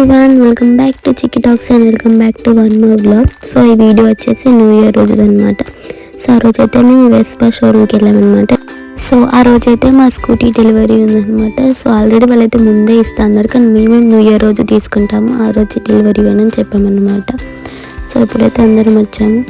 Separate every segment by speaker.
Speaker 1: Everyone, welcome back to chikki talks and welcome back to one more blog. So ఈ video వచ్చేసి new year రోజుదనమాట. So ఆ రోజైతే మేము Vespa షోరూమ్కి వెళ్ళామన్నమాట. సో ఆ రోజైతే మా స్కూటీ డెలివరీ ఉందన్నమాట. సో ఆల్రెడీ వాళ్ళైతే ముందే ఇస్తా అన్నారు, కానీ మేమే న్యూ ఇయర్ రోజు తీసుకుంటాము, ఆ రోజు డెలివరీ అని చెప్పామన్నమాట. సో ఇప్పుడైతే అందరం వచ్చాము.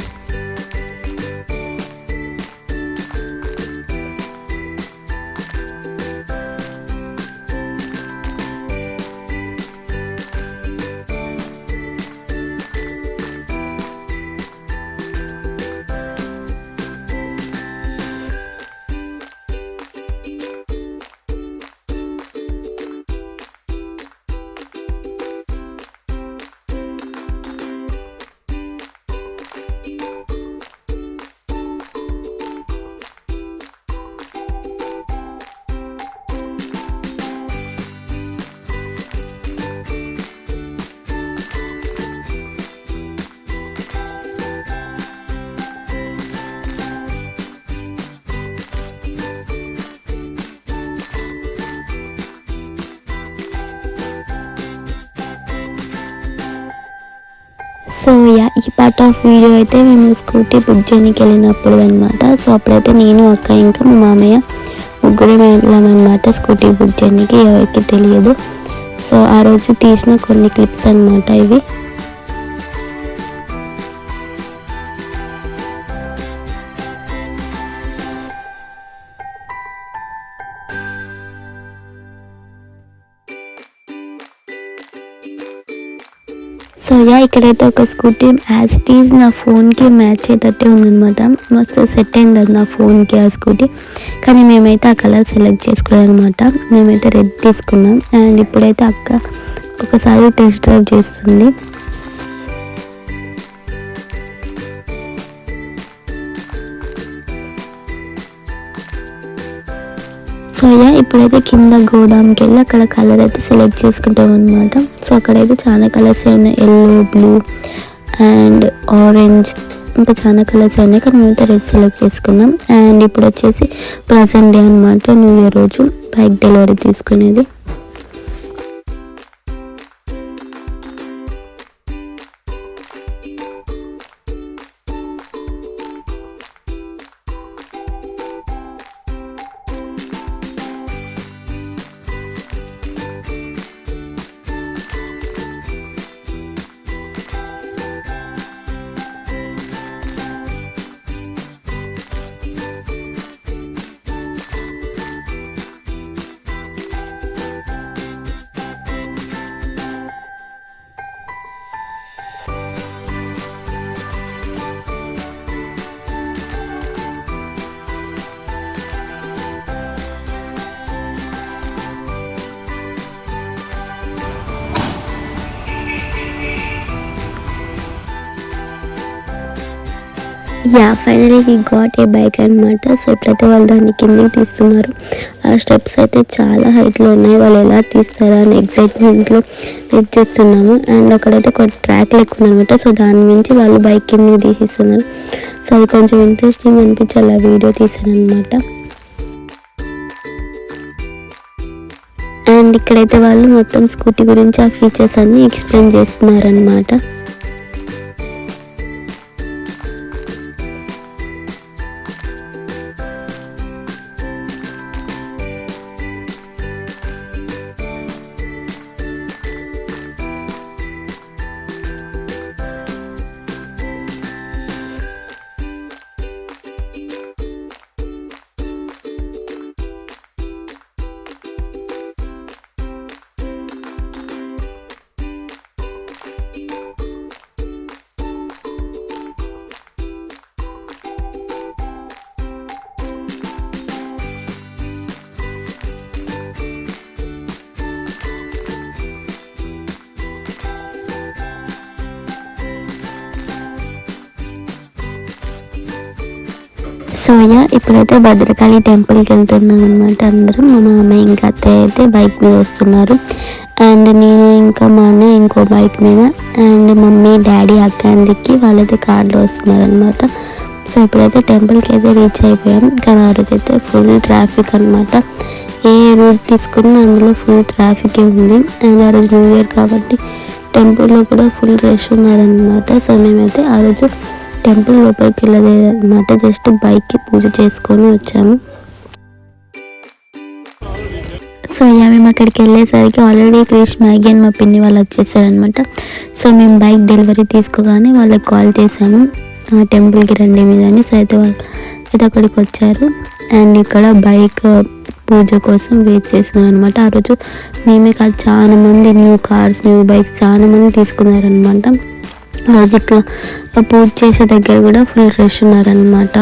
Speaker 1: సో ఈ పార్ట్ ఆఫ్ వీడియో అయితే మేము స్కూటీ బుక్ చేయడానికి వెళ్ళినప్పుడు అనమాట. సో అప్పుడైతే నేను అక్క ఇంకా మా మామయ్య ముగ్గురే వెళ్ళామన్నమాట స్కూటీ బుక్ చేయడానికి, ఎవరికి తెలియదు. సో ఆ రోజు తీసిన కొన్ని క్లిప్స్ అనమాట ఇవి. సో ఇక్కడైతే ఒక స్కూటీ యాజ్ ఇట్ ఈజ్ నా ఫోన్కి మ్యాచ్ అయ్యేటట్టే ఉందన్నమాట. మస్తు సెట్ అయింది అది నా ఫోన్కి ఆ స్కూటీ. కానీ మేమైతే ఆ కలర్ సెలెక్ట్ చేసుకోలేదన్నమాట. మేమైతే రెడ్ తీసుకున్నాం. అండ్ ఇప్పుడైతే అక్క ఒకసారి టెస్ట్ డ్రైవ్ చేస్తుంది. సో ఇప్పుడైతే కింద గోదాంకి వెళ్ళి అక్కడ కలర్ అయితే సెలెక్ట్ చేసుకుంటాం అనమాట. సో అక్కడైతే చాలా కలర్స్ ఉన్నాయి, ఎల్లో, బ్లూ అండ్ ఆరెంజ్, ఇంకా చాలా కలర్స్ ఉన్నాయి, కానీ మేమైతే రెడ్ సెలెక్ట్ చేసుకున్నాం. అండ్ ఇప్పుడు వచ్చేసి ప్రజెంట్ డే అనమాట, న్యూ ఇయర్ రోజు బైక్ డెలివరీ తీసుకునేది. Finally we got a bike అనమాట. సో ఇప్పుడైతే వాళ్ళు దాన్ని కిందకి తీస్తున్నారు. ఆ స్టెప్స్ అయితే చాలా హైట్లో ఉన్నాయి, వాళ్ళు ఎలా తీస్తారా అని ఎగ్జైట్మెంట్లో వెయిట్ చేస్తున్నాము. అండ్ అక్కడైతే ఒక ట్రాక్ లెక్క ఉందనమాట. సో దాని నుంచి వాళ్ళు బైక్ కిందకి తీసిస్తున్నారు. సో అది కొంచెం ఇంట్రెస్టింగ్ అనిపించి అలా వీడియో తీశాను అనమాట. అండ్ ఇక్కడైతే వాళ్ళు మొత్తం స్కూటీ గురించి ఆ ఫీచర్స్ అన్నీ ఎక్స్ప్లెయిన్ చేస్తున్నారనమాట. సో ఇప్పుడైతే భద్రకాళి టెంపుల్కి వెళ్తున్నాం అనమాట. అందరం మా మామయ్య ఇంకా అత్తయ్య అయితే బైక్ మీద వస్తున్నారు. అండ్ నేను ఇంకా మా అన్నయ్య ఇంకో బైక్ మీద, అండ్ మమ్మీ, డాడీ, అక్క అండ్ రిక్కి వాళ్ళైతే కార్లో వస్తున్నారు అనమాట. సో ఇప్పుడైతే టెంపుల్కి అయితే రీచ్ అయిపోయాం. కానీ ఆ రోజు అయితే ఫుల్ ట్రాఫిక్ అనమాట. ఏ రూట్ తీసుకున్నా అందులో ఫుల్ ట్రాఫిక్ ఉంది. అండ్ ఆ రోజు న్యూ ఇయర్ కాబట్టి టెంపుల్లో కూడా ఫుల్ రష్ ఉన్నారనమాట. సో మేమైతే ఆ రోజు టెంపుల్ లోపలికి వెళ్ళలేదు అనమాట, జస్ట్ బైక్కి పూజ చేసుకొని వచ్చాము. సో మేము అక్కడికి వెళ్ళేసరికి ఆల్రెడీ క్రిష్, మ్యాగీ అండ్ మా పిన్ని వాళ్ళు వచ్చేసారనమాట. సో మేము బైక్ డెలివరీ తీసుకోగానే వాళ్ళకి కాల్ చేసాము, టెంపుల్కి రండి మీద అని. సో అయితే వాళ్ళు అయితే అక్కడికి వచ్చారు అండ్ ఇక్కడ బైక్ పూజ కోసం వెయిట్ చేసినాం అనమాట. ఆ రోజు మేమే కాదు, చాలా మంది న్యూ కార్స్, న్యూ బైక్స్ చాలా మంది తీసుకున్నారనమాట. ఆ రోజు ఇట్లా పూజ చేసే దగ్గర కూడా ఫుల్ రష్ ఉన్నారనమాట.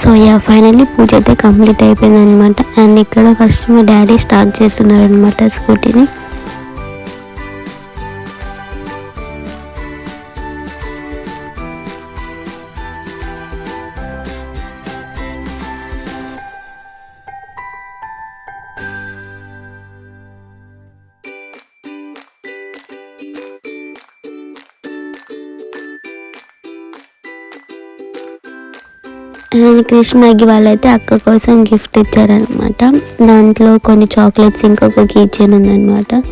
Speaker 1: సో ఫైనల్లీ పూజ అయితే కంప్లీట్ అయిపోయింది అనమాట. అండ్ ఇక్కడ ఫస్ట్ మా డాడీ స్టార్ట్ చేస్తున్నారనమాట స్కూటీని. అండ్ క్రిష్, మ్యాగీ వాళ్ళైతే అక్క కోసం గిఫ్ట్ ఇచ్చారనమాట. దాంట్లో కొన్ని చాక్లెట్స్, ఇంకొక కీ చైన్ ఉందన్నమాట.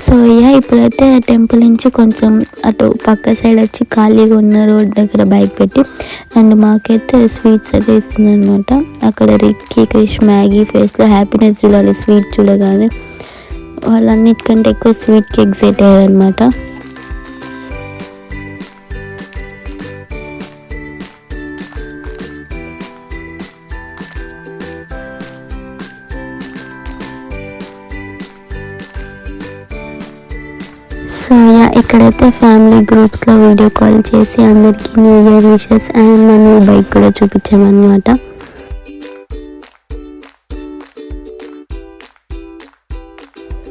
Speaker 1: సో ఇప్పుడైతే టెంపుల్ నుంచి కొంచెం అటు పక్క సైడ్ వచ్చి ఖాళీగా ఉన్న రోడ్ దగ్గర బైక్ పెట్టి అండ్ మాకైతే స్వీట్స్ అయితే ఇస్తుంది అనమాట. అక్కడ రిక్కీ, క్రిష్, మ్యాగీ ఫేస్లో హ్యాపీనెస్ చూడాలి స్వీట్ చూడగానే. వాళ్ళన్నిటికంటే ఎక్కువ స్వీట్కి ఎగ్జైట్ అయ్యారనమాట. సో ఇక్కడైతే ఫ్యామిలీ గ్రూప్స్లో వీడియో కాల్ చేసి అందరికీ న్యూ ఇయర్ విషెస్ అండ్ మా న్యూ బైక్ కూడా చూపించామన్నమాట.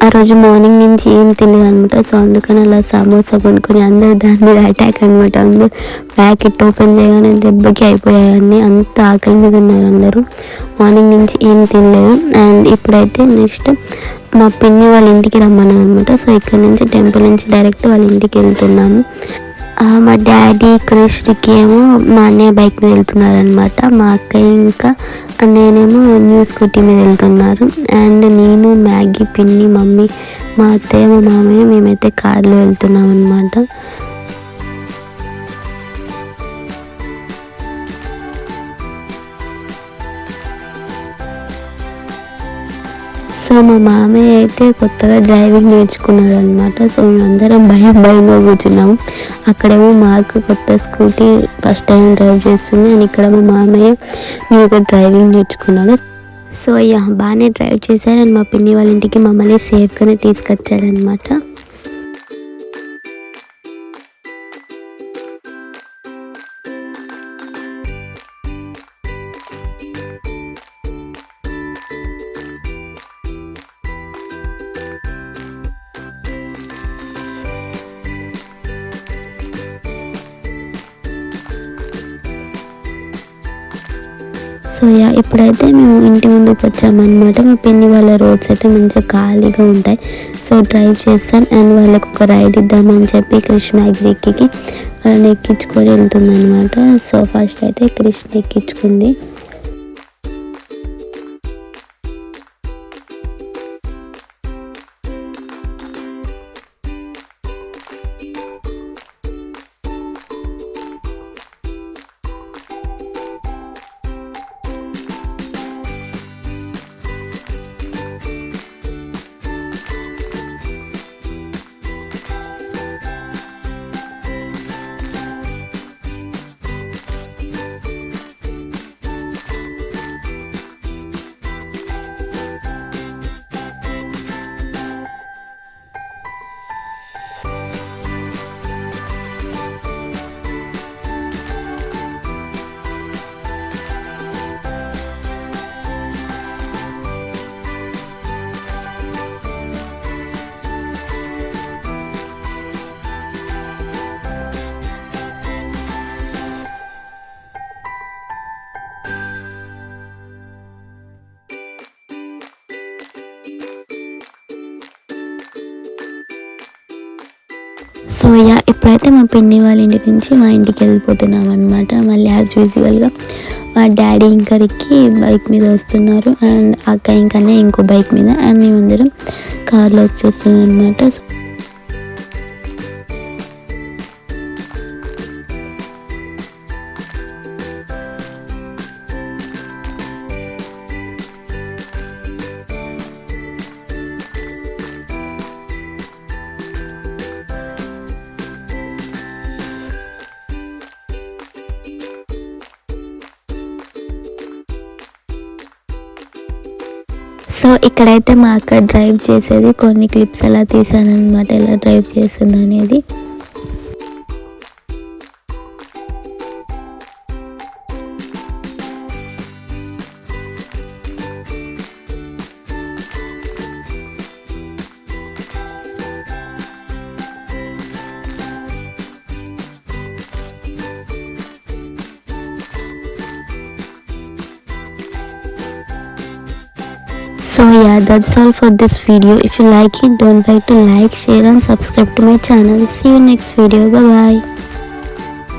Speaker 1: ఆ రోజు మార్నింగ్ నుంచి ఏం తెలియదు అనమాట. సో అందుకని అలా సమోసా కొనుక్కొని అందరు దాని మీద అటాక్ అనమాట. అందరూ ప్యాకెట్ ఓపెన్ చేయగానే దెబ్బకి అయిపోయాయని అంత ఆకలి మీద ఉన్నారు అందరూ. మార్నింగ్ నుంచి ఏం తినలేదు. అండ్ ఇప్పుడైతే నెక్స్ట్ మా పిన్ని వాళ్ళ ఇంటికి రమ్మన్నాను అనమాట. సో ఇక్కడ నుంచి టెంపుల్ నుంచి డైరెక్ట్ వాళ్ళ ఇంటికి వెళ్తున్నాము. మా డాడీ క్రిష్కి ఏమో మా అన్నయ్య బైక్ మీద వెళ్తున్నారనమాట. మా అక్కయ్య ఇంకా నేనేమో న్యూ స్కూటీ మీద వెళ్తున్నారు. అండ్ నేను, మ్యాగీ, పిన్ని, మమ్మీ, మా అత్తయ్య, మా మామయ్య మేమైతే కార్లో వెళ్తున్నాం అనమాట. సో మా మామయ్య అయితే కొత్తగా డ్రైవింగ్ నేర్చుకున్నాడు అనమాట. సో మేమందరం భయంగా కూర్చున్నాము. అక్కడేమో మా అక్క కొత్త స్కూటీ ఫస్ట్ టైం డ్రైవ్ చేస్తుంది అండ్ ఇక్కడ మా మామయ్య న్యూగా డ్రైవింగ్ నేర్చుకున్నాడు. సో బాగానే డ్రైవ్ చేశారు అండ్ మా పిన్ని వాళ్ళ ఇంటికి మమ్మల్ని సేఫ్గానే తీసుకొచ్చారనమాట. సో ఇప్పుడైతే మేము ఇంటి ముందుకు వచ్చామన్నమాట. మా పిన్ని వాళ్ళ రోడ్స్ అయితే మంచిగా ఖాళీగా ఉంటాయి. సో డ్రైవ్ చేస్తాం అండ్ వాళ్ళకు ఒక రైడ్ ఇద్దామని చెప్పి క్రిష్, మ్యాగీకి వాళ్ళని ఎక్కించుకొని వెళ్తుంది అనమాట. సో ఫస్ట్ అయితే క్రిష్ని ఎక్కించుకుంది. సో ఇప్పుడైతే మా పిన్ని వాళ్ళ ఇంటి నుంచి మా ఇంటికి వెళ్ళిపోతున్నాం అనమాట. మళ్ళీ యాజ్ యూజువల్గా మా డాడీ ఇంకా రిక్కి బైక్ మీద వస్తున్నారు అండ్ అక్క ఇంకనే ఇంకో బైక్ మీద అండ్ మేమందరం కార్లో వచ్చేస్తున్నాం అనమాట. సో ఇక్కడైతే మా అక్క డ్రైవ్ చేసేది కొన్ని క్లిప్స్ అలా తీసాను అనమాట, ఎలా డ్రైవ్ చేస్తుంది అనేది. So yeah, that's all for this video. If you like it, don't forget to like, share and subscribe to my channel. See you next video. Bye bye.